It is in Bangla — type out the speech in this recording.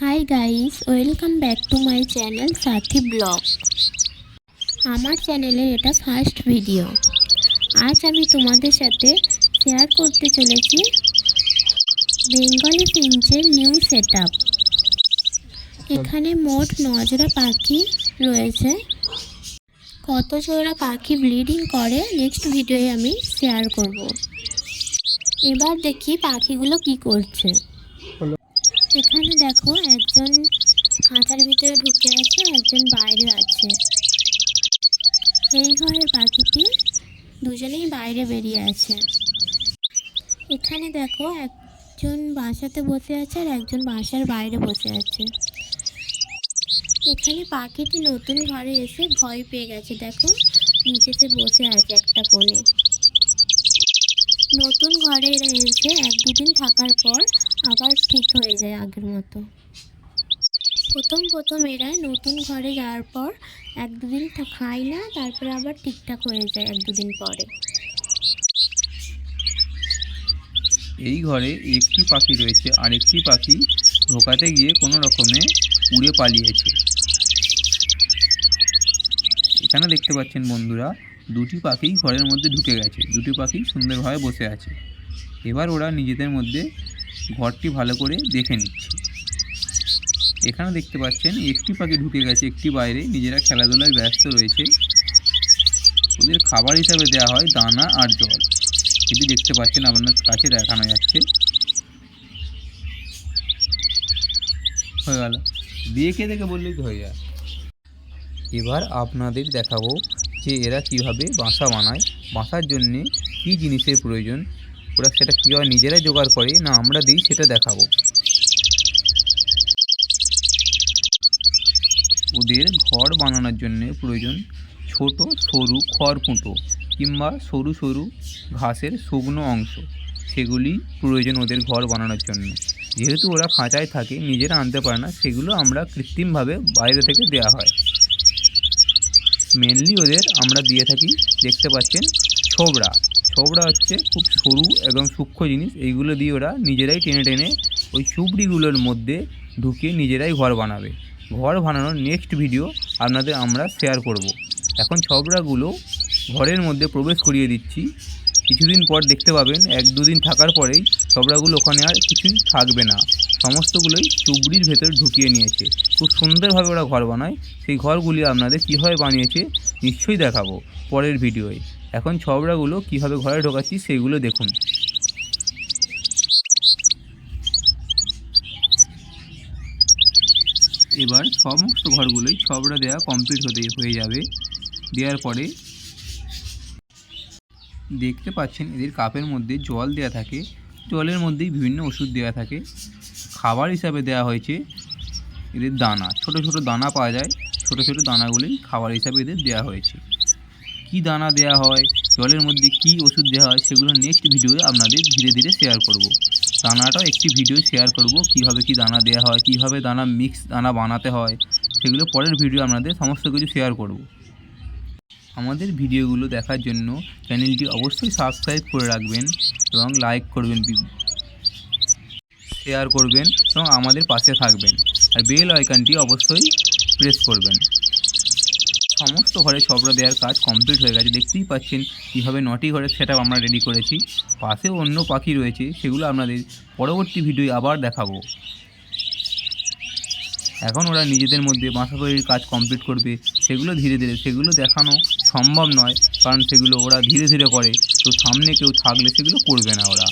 Hi guys, welcome back to my channel Sathi blog. আমার চ্যানেলের এটা ফার্স্ট ভিডিও। আজ আমি তোমাদের সাথে শেয়ার করতে চলেছি বেঙ্গলি ফিঞ্চের নিউ সেট আপ। এখানে মোট 9 জোড়া পাখি রয়েছে। কত জোড়া পাখি ব্রিডিং করে নেক্সট ভিডিওয়ে আমি শেয়ার করব। এবার দেখি পাখিগুলো কি করছে। এখানে দেখো, একজন খাঁচার ভিতরে ঢুকে আছে, একজন বাইরে আছে। এই ঘরের পাখিটি দুজনেই বাইরে বেরিয়ে আছে। এখানে দেখো, একজন বাসাতে বসে আছে আর একজন বাসার বাইরে বসে আছে। এখানে পাখিটি নতুন ঘরে এসে ভয় পেয়ে গেছে। দেখো, নিচেতে বসে আছে একটা কোণে। নতুন ঘরে এরা এসে 1-2 দিন থাকার পর আবার ঠিক হয়ে যায় আগের মতো। প্রথম এরা নতুন ঘরে যাওয়ার পর 1-2 দিন খায় না, তারপরে আবার ঠিকঠাক হয়ে যায় 1-2 দিন পরে। এই ঘরে একটি পাখি রয়েছে, আর একটি পাখি ঢোকাতে গিয়ে কোনো রকমে উড়ে পালিয়েছে। এখানে দেখতে পাচ্ছেন বন্ধুরা, দুটি পাখি ঘরের মধ্যে ঢুকে গেছে। দুটি পাখি সুন্দরভাবে বসে আছে। এবার ওরা নিজেদের মধ্যে ঘরটি ভালো করে দেখে নিচ্ছে। এখানে দেখতে পাচ্ছেন একটি পাখি ঢুকে গেছে, একটি বাইরে। নিজেরা খেলাধুলায় ব্যস্ত রয়েছে। ওদের খাবার হিসাবে দেওয়া হয় দানা আর জল। এটি দেখতে পাচ্ছেন, আপনার কাছে দেখানো যাচ্ছে। হয়ে গেল, দেখে বললেই তো হয়ে যায়। এবার আপনাদের দেখাবো যে এরা কিভাবে বাসা বানায়। বাসার জন্যে কী জিনিসের প্রয়োজন, ওরা সেটা কীভাবে নিজেরাই জোগাড় করে না আমরা দিই, সেটা দেখাবো। ওদের ঘর বানানোর জন্য প্রয়োজন ছোট সরু খড়কুটো কিংবা সরু সরু ঘাসের শুকনো অংশ। সেগুলি প্রয়োজন ওদের ঘর বানানোর জন্য। যেহেতু ওরা খাঁচায় থাকে, নিজেরা আনতে পারে না, সেগুলো আমরা কৃত্রিমভাবে বাইরে থেকে দেওয়া হয়। মেনলি ওদের আমরা দিয়ে থাকি, দেখতে পাচ্ছেন, ছোবড়া। ছোবড়া হচ্ছে খুব সরু এবং সূক্ষ্ম জিনিস। এইগুলো দিয়ে ওরা নিজেরাই টেনে টেনে ওই চুবড়িগুলোর মধ্যে ঢুকিয়ে নিজেরাই ঘর বানাবে। ঘর বানানোর নেক্সট ভিডিও আপনাদের আমরা শেয়ার করব। এখন ছোবড়াগুলো ঘরের মধ্যে প্রবেশ করিয়ে দিচ্ছি। কিছুদিন পর দেখতে পাবেন, 1-2 দিন থাকার পরেই ছোবড়াগুলো ওখানে আর কিছুই থাকবে না, সমস্তগুলোই চুবড়ির ভেতর ঢুকিয়ে নিয়েছে। খুব সুন্দরভাবে ওরা ঘর বানায়। সেই ঘরগুলি আপনাদের কীভাবে বানিয়েছে নিশ্চয়ই দেখাবো পরের ভিডিওয়ে। এখন ছোবড়াগুলো কীভাবে ঘরে ঢোকাচ্ছি সেইগুলো দেখুন। এবার সমস্ত ঘরগুলোই ছোবড়া দেওয়া কমপ্লিট হয়ে যাবে। দেওয়ার পরে দেখতে পাচ্ছেন, এদের কাপের মধ্যে জল দেওয়া থাকে। জলের মধ্যেই বিভিন্ন ওষুধ দেওয়া থাকে। খাবার হিসাবে দেওয়া হয়েছে এদের দানা। ছোট ছোট দানা পাওয়া যায়, ছোট ছোট দানাগুলি খাবার হিসাবে এদের দেওয়া হয়েছে। কি দানা দেওয়া হয়, জলের মধ্যে কি ওষুধ দেওয়া হয়, সেগুলো নেক্সট ভিডিওয়ে আপনাদের ধীরে ধীরে শেয়ার করব। দানাটাও একটি ভিডিও শেয়ার করব, কীভাবে কি দানা দেওয়া হয়, কীভাবে দানা বানাতে হয়, সেগুলো পরের ভিডিও আপনাদের সমস্ত কিছু শেয়ার করব। আমাদের ভিডিওগুলো দেখার জন্য চ্যানেলটি অবশ্যই সাবস্ক্রাইব করে রাখবেন এবং লাইক করবেন, শেয়ার করবেন এবং আমাদের পাশে থাকবেন। আর বেল আইকনটি অবশ্যই প্রেস করবেন। সমস্ত ঘরে ছোবড়া দেওয়ার কাজ কমপ্লিট হয়ে গেছে। দেখতেই পাচ্ছেন কীভাবে 9টি ঘরের সেট আপ আমরা রেডি করেছি। পাশেও অন্য পাখি রয়েছে, সেগুলো আপনাদের পরবর্তী ভিডিওয়ে আবার দেখাবো। এখন ওরা নিজেদের মধ্যে বাসা তৈরির কাজ কমপ্লিট করবে। সেগুলো ধীরে ধীরে, সেগুলো দেখানো সম্ভব নয়, কারণ সেগুলো ওরা ধীরে ধীরে করে। তো সামনে কেউ থাকলে সেগুলো করবে না ওরা।